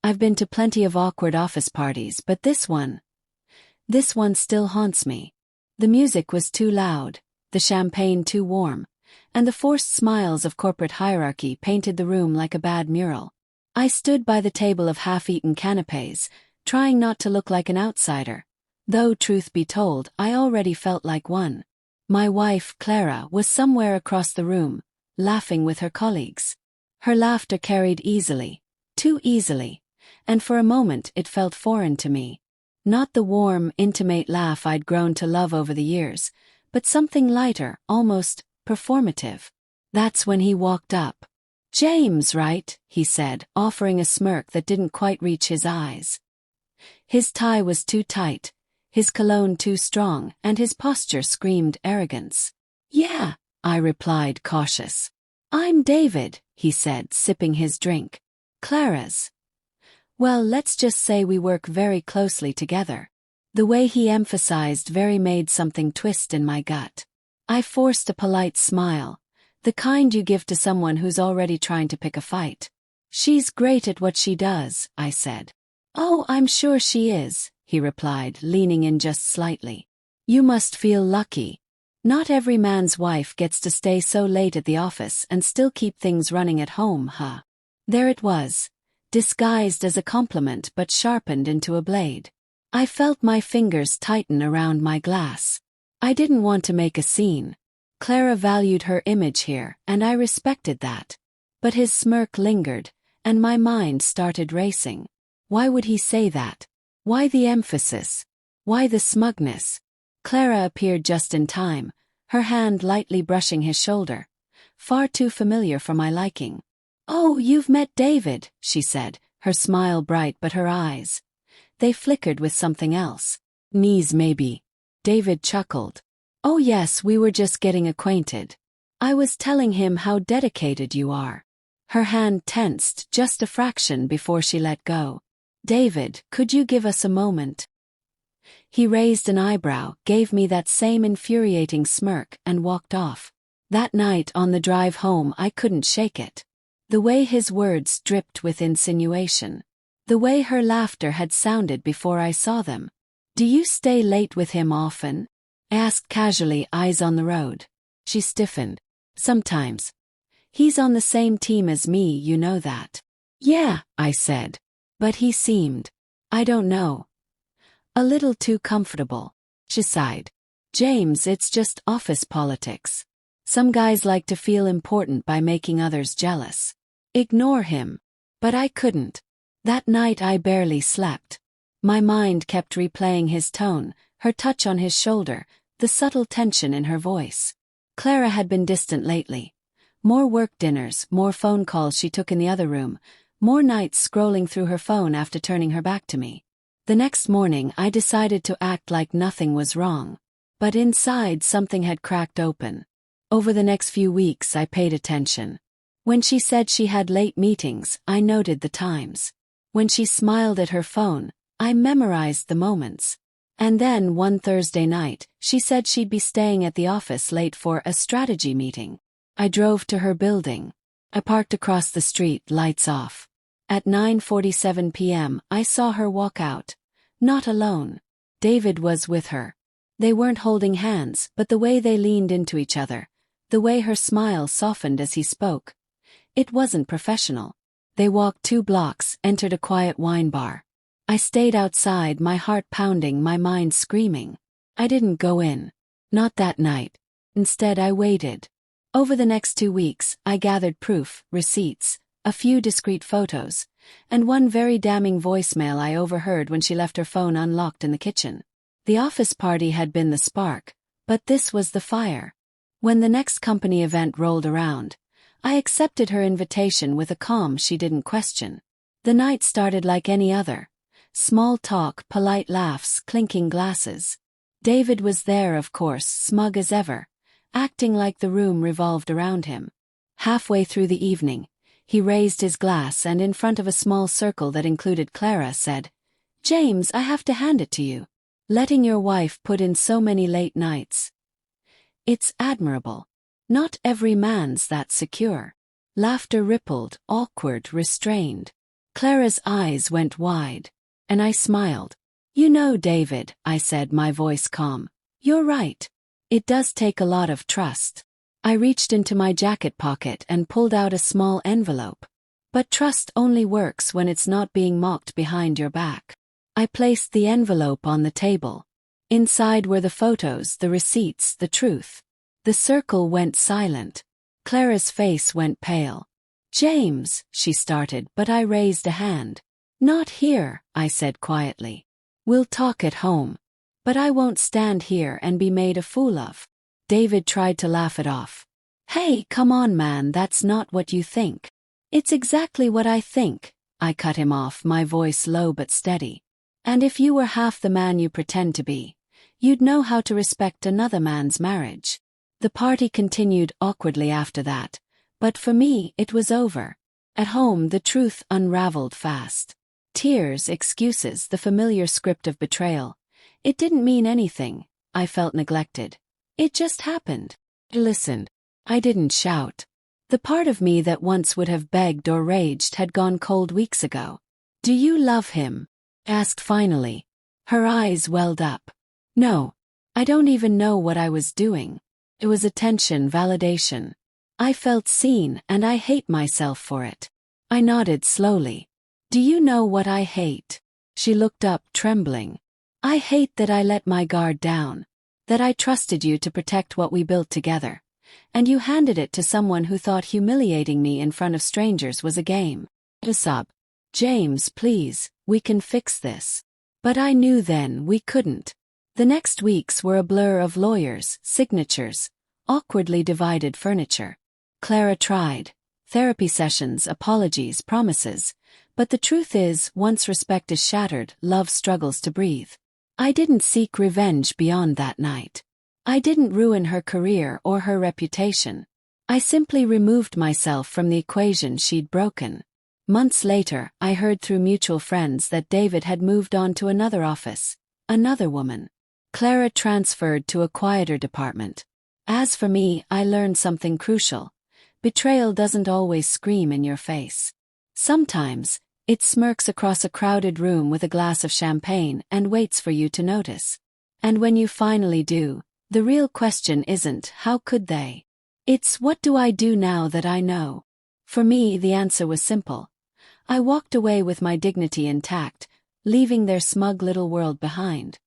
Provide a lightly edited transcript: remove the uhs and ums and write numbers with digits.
I've been to plenty of awkward office parties, but this one still haunts me. The music was too loud, the champagne too warm, and the forced smiles of corporate hierarchy painted the room like a bad mural. I stood by the table of half-eaten canapés, trying not to look like an outsider, though truth be told, I already felt like one. My wife, Clara, was somewhere across the room, laughing with her colleagues. Her laughter carried easily, too easily, and for a moment it felt foreign to me. Not the warm, intimate laugh I'd grown to love over the years, but something lighter, almost performative. That's when he walked up. "James, right?" he said, offering a smirk that didn't quite reach his eyes. His tie was too tight, his cologne too strong, and his posture screamed arrogance. "Yeah," I replied, cautious. "I'm David," he said, sipping his drink. "Clara's." "Well, let's just say we work very closely together." The way he emphasized very made something twist in my gut. I forced a polite smile, the kind you give to someone who's already trying to pick a fight. "She's great at what she does," I said. "Oh, I'm sure she is," he replied, leaning in just slightly. "You must feel lucky. Not every man's wife gets to stay so late at the office and still keep things running at home, huh?" There it was, disguised as a compliment but sharpened into a blade. I felt my fingers tighten around my glass. I didn't want to make a scene. Clara valued her image here, and I respected that. But his smirk lingered, and my mind started racing. Why would he say that? Why the emphasis? Why the smugness? Clara appeared just in time, her hand lightly brushing his shoulder. Far too familiar for my liking. "Oh, you've met David," she said, her smile bright but her eyes, they flickered with something else. "Knees maybe." David chuckled. "Oh yes, we were just getting acquainted. I was telling him how dedicated you are." Her hand tensed just a fraction before she let go. "David, could you give us a moment?" He raised an eyebrow, gave me that same infuriating smirk, and walked off. That night on the drive home I couldn't shake it. The way his words dripped with insinuation. The way her laughter had sounded before I saw them. "Do you stay late with him often?" I asked casually, eyes on the road. She stiffened. "Sometimes. He's on the same team as me, you know that." "Yeah," I said. But he seemed, I don't know, a little too comfortable. She sighed. "James, it's just office politics. Some guys like to feel important by making others jealous. Ignore him." But I couldn't. That night I barely slept. My mind kept replaying his tone, her touch on his shoulder, the subtle tension in her voice. Clara had been distant lately. More work dinners, more phone calls she took in the other room, more nights scrolling through her phone after turning her back to me. The next morning I decided to act like nothing was wrong. But inside something had cracked open. Over the next few weeks I paid attention. When she said she had late meetings, I noted the times. When she smiled at her phone, I memorized the moments. And then one Thursday night, she said she'd be staying at the office late for a strategy meeting. I drove to her building. I parked across the street, lights off. At 9:47 p.m., I saw her walk out. Not alone. David was with her. They weren't holding hands, but the way they leaned into each other, the way her smile softened as he spoke. It wasn't professional. They walked 2 blocks, entered a quiet wine bar. I stayed outside, my heart pounding, my mind screaming. I didn't go in. Not that night. Instead, I waited. Over the next 2 weeks, I gathered proof, receipts, a few discreet photos, and one very damning voicemail I overheard when she left her phone unlocked in the kitchen. The office party had been the spark, but this was the fire. When the next company event rolled around, I accepted her invitation with a calm she didn't question. The night started like any other. Small talk, polite laughs, clinking glasses. David was there, of course, smug as ever, acting like the room revolved around him. Halfway through the evening, he raised his glass and in front of a small circle that included Clara said, "James, I have to hand it to you. Letting your wife put in so many late nights. It's admirable. Not every man's that secure." Laughter rippled, awkward, restrained. Clara's eyes went wide. And I smiled. You know, David, I said, my voice calm. You're right. It does take a lot of trust. I reached into my jacket pocket and pulled out a small envelope. But trust only works when it's not being mocked behind your back. I placed the envelope on the table. Inside were the photos, the receipts, the truth. The circle went silent. Clara's face went pale. James, she started, but I raised a hand. Not here, I said quietly. We'll talk at home. But I won't stand here and be made a fool of. David tried to laugh it off. Hey, come on, man, that's not what you think. It's exactly what I think. I cut him off, my voice low but steady. And if you were half the man you pretend to be, you'd know how to respect another man's marriage. The party continued awkwardly after that, but for me it was over. At home the truth unraveled fast. Tears, excuses, the familiar script of betrayal. It didn't mean anything. I felt neglected. It just happened. I listened. I didn't shout. The part of me that once would have begged or raged had gone cold weeks ago. Do you love him? Asked finally. Her eyes welled up. No. I don't even know what I was doing. It was attention, validation. I felt seen, and I hate myself for it. I nodded slowly. Do you know what I hate? She looked up, trembling. I hate that I let my guard down. That I trusted you to protect what we built together. And you handed it to someone who thought humiliating me in front of strangers was a game. A sob. James, please, we can fix this. But I knew then we couldn't. The next weeks were a blur of lawyers, signatures, awkwardly divided furniture. Clara tried. Therapy sessions, apologies, promises. But the truth is, once respect is shattered, love struggles to breathe. I didn't seek revenge beyond that night. I didn't ruin her career or her reputation. I simply removed myself from the equation she'd broken. Months later, I heard through mutual friends that David had moved on to another office, another woman. Clara transferred to a quieter department. As for me, I learned something crucial. Betrayal doesn't always scream in your face. Sometimes, it smirks across a crowded room with a glass of champagne and waits for you to notice. And when you finally do, the real question isn't, how could they? It's, what do I do now that I know? For me, the answer was simple. I walked away with my dignity intact, leaving their smug little world behind.